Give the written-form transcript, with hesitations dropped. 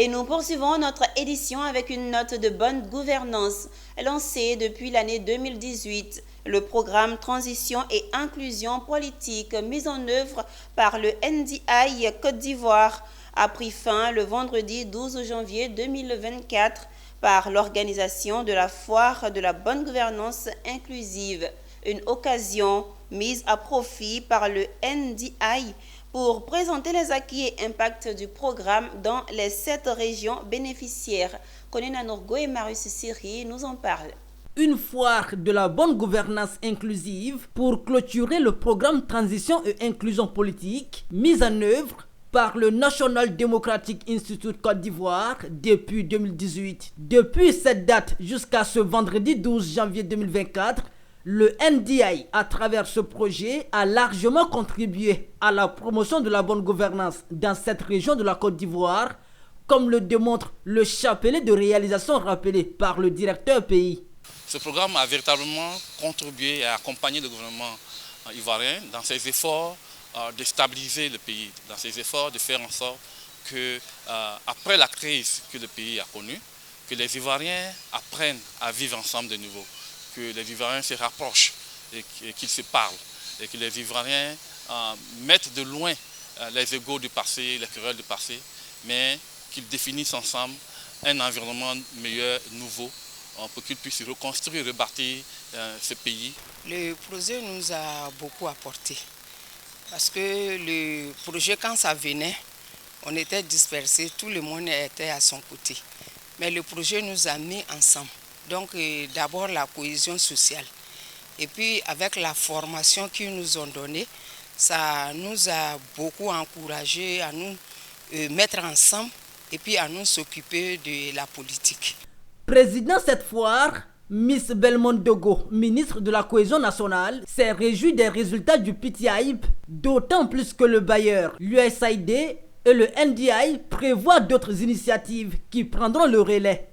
Et nous poursuivons notre édition avec une note de bonne gouvernance lancée depuis l'année 2018. Le programme Transition et Inclusion Politique mis en œuvre par le NDI Côte d'Ivoire a pris fin le vendredi 12 janvier 2024 par l'organisation de la Foire de la bonne gouvernance inclusive, une occasion mise à profit par le NDI pour présenter les acquis et impacts du programme dans les 7 régions bénéficiaires. Konena Nourgo et Marius Siri nous en parlent. Une foire de la bonne gouvernance inclusive pour clôturer le programme Transition et Inclusion Politique mis en œuvre par le National Democratic Institute Côte d'Ivoire depuis 2018. Depuis cette date jusqu'à ce vendredi 12 janvier 2024, le NDI, à travers ce projet, a largement contribué à la promotion de la bonne gouvernance dans cette région de la Côte d'Ivoire, comme le démontre le chapelet de réalisation rappelé par le directeur pays. Ce programme a véritablement contribué et accompagné le gouvernement ivoirien dans ses efforts de stabiliser le pays, dans ses efforts de faire en sorte que, après la crise que le pays a connue, que les Ivoiriens apprennent à vivre ensemble de nouveau, que les Ivoiriens se rapprochent et qu'ils se parlent, et que les Ivoiriens mettent de loin les égos du passé, les querelles du passé, mais qu'ils définissent ensemble un environnement meilleur, nouveau, pour qu'ils puissent reconstruire, rebâtir ce pays. Le projet nous a beaucoup apporté, parce que le projet, quand ça venait, on était dispersés, tout le monde était à son côté. Mais le projet nous a mis ensemble. Donc d'abord la cohésion sociale. Et puis avec la formation qu'ils nous ont donnée, ça nous a beaucoup encouragés à nous mettre ensemble et puis à nous s'occuper de la politique. Président cette foire, Miss Belmont Dogo, ministre de la Cohésion nationale, s'est réjoui des résultats du PTIP, d'autant plus que le bailleur, l'USAID et le NDI prévoient d'autres initiatives qui prendront le relais.